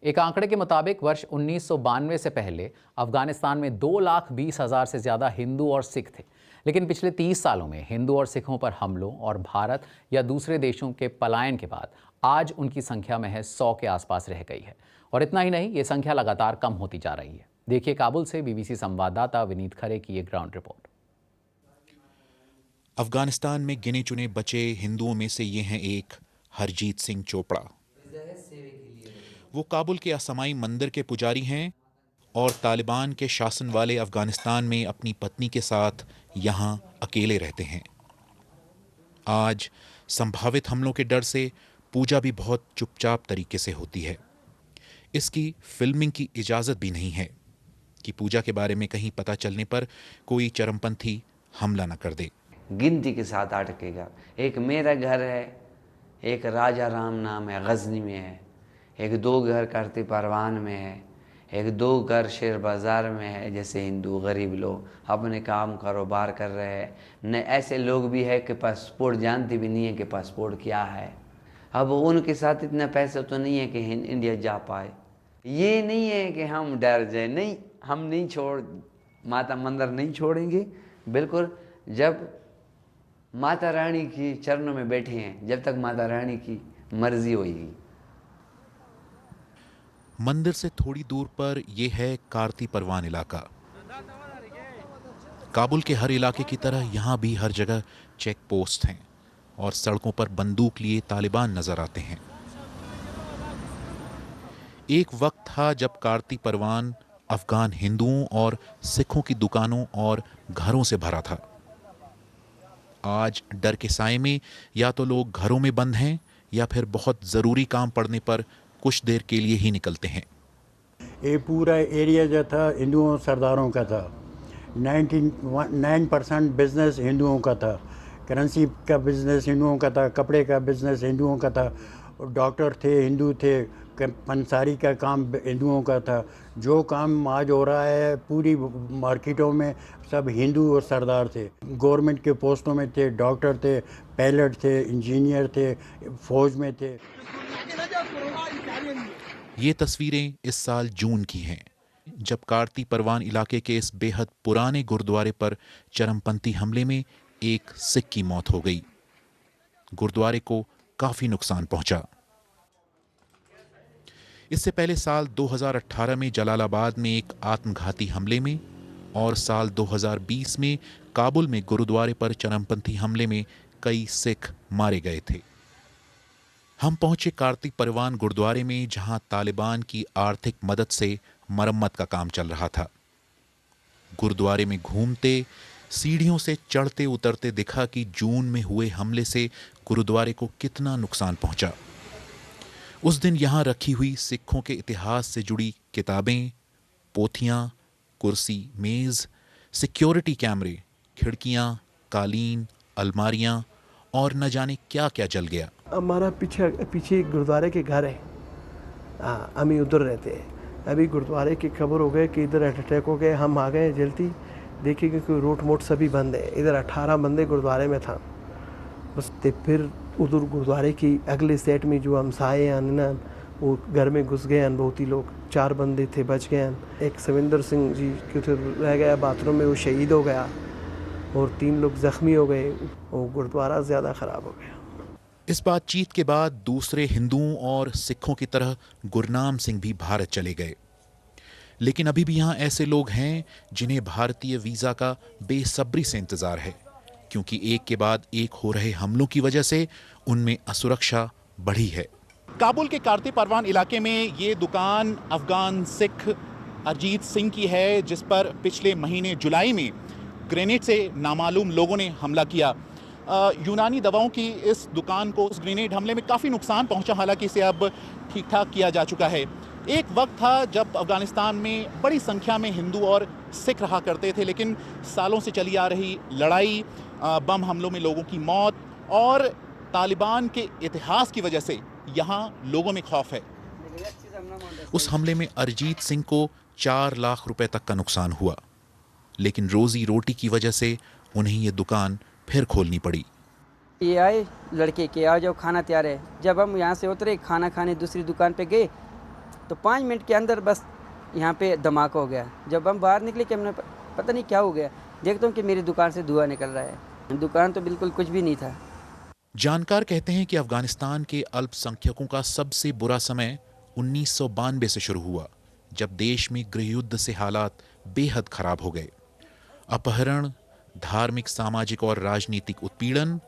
एक आंकड़े के मुताबिक वर्ष 1992 से पहले अफगानिस्तान में 2,20,000 से ज़्यादा हिंदू और सिख थे। लेकिन पिछले 30 सालों में हिंदू और सिखों पर हमलों और भारत या दूसरे देशों के पलायन के बाद आज उनकी संख्या महज 100 के आसपास रह गई है। और इतना ही नहीं, ये संख्या लगातार कम होती जा रही है। देखिए काबुल से बीबीसी संवाददाता विनीत खरे की ये ग्राउंड रिपोर्ट। अफगानिस्तान में गिने चुने बचे हिंदुओं में से ये हैं एक हरजीत सिंह चोपड़ा। वो काबुल के असमाई मंदिर के पुजारी हैं और तालिबान के शासन वाले अफगानिस्तान में अपनी पत्नी के साथ यहाँ अकेले रहते हैं। आज संभावित हमलों के डर से पूजा भी बहुत चुपचाप तरीके से होती है। इसकी फिल्मिंग की इजाज़त भी नहीं है कि पूजा के बारे में कहीं पता चलने पर कोई चरमपंथी हमला न कर दे। गिनती के साथ अटकेगा। एक मेरा घर है, एक राजा राम नाम है गजनी में है, एक 2 घर करती परवान में है, एक 2 घर शेर बाज़ार में है। जैसे हिंदू गरीब लोग अपने काम कारोबार कर रहे हैं। न ऐसे लोग भी है कि पासपोर्ट जानते भी नहीं है कि पासपोर्ट क्या है। अब उनके साथ इतना पैसा तो नहीं है कि इंडिया जा पाए। ये नहीं है कि हम डर जाए, नहीं, हम नहीं छोड़ माता मंदिर नहीं छोड़ेंगे। बिल्कुल, जब माता रानी की चरणों में बैठे हैं, जब तक माता रानी की मर्जी होगी। मंदिर से थोड़ी दूर पर यह है कारती परवान इलाका। काबुल के हर इलाके की तरह यहाँ भी हर जगह चेक पोस्ट हैं और सड़कों पर बंदूक लिए तालिबान नजर आते हैं। एक वक्त था जब कारती परवान अफगान हिंदुओं और सिखों की दुकानों और घरों से भरा था। आज डर के साए में या तो लोग घरों में बंद हैं या फिर बहुत ज़रूरी काम पड़ने पर कुछ देर के लिए ही निकलते हैं। ये पूरा एरिया जो था हिंदुओं सरदारों का था। 99% बिजनेस हिंदुओं का था। करेंसी का बिजनेस हिंदुओं का था, कपड़े का बिजनेस हिंदुओं का था, डॉक्टर थे हिंदू थे, पंसारी का काम हिंदुओं का था। जो काम आज हो रहा है पूरी मार्केटों में सब हिंदू और सरदार थे। गवर्नमेंट के पोस्टों में थे, डॉक्टर थे, पायलट थे, इंजीनियर थे, फौज में थे। ये तस्वीरें इस साल जून की हैं, जब कारती परवान इलाके के इस बेहद पुराने गुरुद्वारे पर चरमपंथी हमले में एक सिख की मौत हो गई। गुरुद्वारे को काफी नुकसान पहुंचा। इससे पहले साल 2018 में जलालाबाद में एक आत्मघाती हमले में और साल 2020 में काबुल में गुरुद्वारे पर चरमपंथी हमले में कई सिख मारे गए थे। हम पहुंचे कारती परवान गुरुद्वारे में, जहां तालिबान की आर्थिक मदद से मरम्मत का काम चल रहा था। गुरुद्वारे में घूमते, सीढ़ियों से चढ़ते उतरते दिखा कि जून में हुए हमले से गुरुद्वारे को कितना नुकसान पहुंचा। उस दिन यहां रखी हुई सिखों के इतिहास से जुड़ी किताबें, पोथियां, कुर्सी, मेज, सिक्योरिटी कैमरे, खिड़कियां, कालीन, अलमारियां और न जाने क्या क्या जल गया। हमारा पीछे गुरुद्वारे के घर है, हम ही उधर रहते हैं। अभी गुरुद्वारे की खबर हो गई कि इधर अटैक हो गए। हम आ गए जल्दी, देखिए कि रोड मोड सभी बंद है। इधर 18 बंदे गुरुद्वारे में था। बस फिर उधर गुरुद्वारे की अगले सेट में जो हमसाए हैं ना, वो घर में घुस गए हैं। बहुत ही लोग, 4 बंदे थे बच गए हैं। एक सविंदर सिंह जी के रह गया बाथरूम में, वो शहीद हो गया और 3 लोग जख्मी हो गए। वो गुरुद्वारा ज़्यादा ख़राब हो गया। इस बातचीत के बाद दूसरे हिंदुओं और सिखों की तरह गुरनाम सिंह भी भारत चले गए। लेकिन अभी भी यहाँ ऐसे लोग हैं जिन्हें भारतीय वीज़ा का बेसब्री से इंतज़ार है, क्योंकि एक के बाद एक हो रहे हमलों की वजह से उनमें असुरक्षा बढ़ी है। काबुल के कारती परवान इलाके में ये दुकान अफगान सिख अरजीत सिंह की है, जिस पर पिछले महीने जुलाई में ग्रेनेड से नामालूम लोगों ने हमला किया। यूनानी दवाओं की इस दुकान को उस ग्रेनेड हमले में काफ़ी नुकसान पहुंचा, हालांकि इसे अब ठीक ठाक किया जा चुका है। एक वक्त था जब अफगानिस्तान में बड़ी संख्या में हिंदू और सिख रहा करते थे, लेकिन सालों से चली आ रही लड़ाई, बम हमलों में लोगों की मौत और तालिबान के इतिहास की वजह से यहाँ लोगों में खौफ है। उस हमले में अरजीत सिंह को 4 लाख रुपए तक का नुकसान हुआ, लेकिन रोजी रोटी की वजह से उन्हें ये दुकान फिर खोलनी पड़ी। ये आए लड़के के, आ जाओ खाना तैयार है। जब हम यहाँ से उतरे खाना खाने दूसरी दुकान पे गए तो 5 मिनट के अंदर बस यहाँ पे धमाका हो गया। जब हम बाहर निकले कि हमने पता नहीं क्या हो गया, देखता हूँ कि मेरी दुकान से धुआं निकल रहा है। दुकान तो बिल्कुल कुछ भी नहीं था। जानकार कहते हैं कि अफगानिस्तान के अल्पसंख्यकों का सबसे बुरा समय 1992 से शुरू हुआ, जब देश में गृहयुद्ध से हालात बेहद खराब हो गए। अपहरण, धार्मिक, सामाजिक और राजनीतिक उत्पीड़न,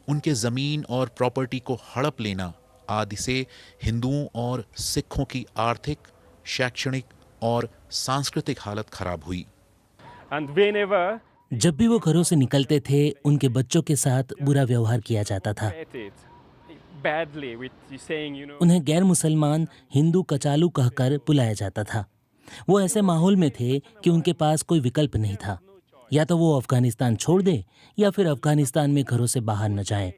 उनके जमीन और प्रॉपर्टी को हड़प लेना आदि से हिंदुओं और सिखों की आर्थिक, शैक्षणिक और सांस्कृतिक हालत खराब हुई। जब भी वो घरों से निकलते थे, उनके बच्चों के साथ बुरा व्यवहार किया जाता था। उन्हें गैर मुसलमान, हिंदू, कचालू कहकर बुलाया जाता था। वो ऐसे माहौल में थे कि उनके पास कोई विकल्प नहीं था, या तो वो अफगानिस्तान छोड़ दे या फिर अफगानिस्तान में घरों से बाहर न जाएं।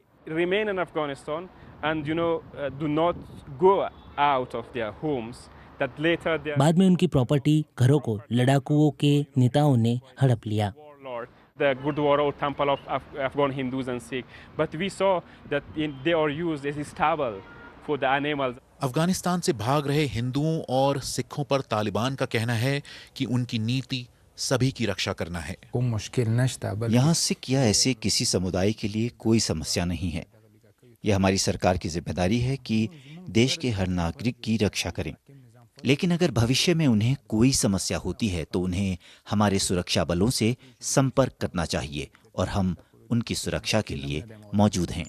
बाद में उनकी प्रॉपर्टी, घरों को लड़ाकुओं के नेताओं ने हड़प लिया। The Gurdwara or temple of Afghan Hindus and Sikh, but we saw that they are used as stable for the animals. Afghanistan से भाग रहे हिंदुओं और सिखों पर तालिबान का कहना है कि उनकी नीति सभी की रक्षा करना है। यहाँ सिख या ऐसे किसी समुदाय के लिए कोई समस्या नहीं है। यह हमारी सरकार की जिम्मेदारी है कि देश के हर नागरिक की रक्षा करें। लेकिन अगर भविष्य में उन्हें कोई समस्या होती है तो उन्हें हमारे सुरक्षा बलों से संपर्क करना चाहिए और हम उनकी सुरक्षा के लिए मौजूद हैं।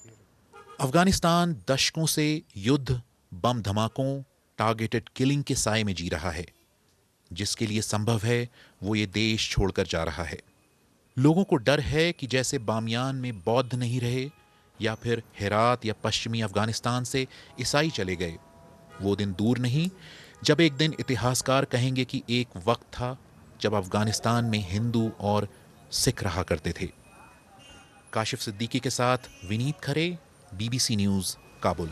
अफगानिस्तान दशकों से युद्ध, बम धमाकों, टारगेटेड किलिंग के साए में जी रहा है। जिसके लिए संभव है वो ये देश छोड़कर जा रहा है। लोगों को डर है कि जैसे बामियान में बौद्ध नहीं रहे या फिर हेरात या पश्चिमी अफगानिस्तान से ईसाई चले गए, वो दिन दूर नहीं जब एक दिन इतिहासकार कहेंगे कि एक वक्त था जब अफगानिस्तान में हिंदू और सिख रहा करते थे। काशिफ सिद्दीकी के साथ विनीत खरे, BBC न्यूज़, काबुल।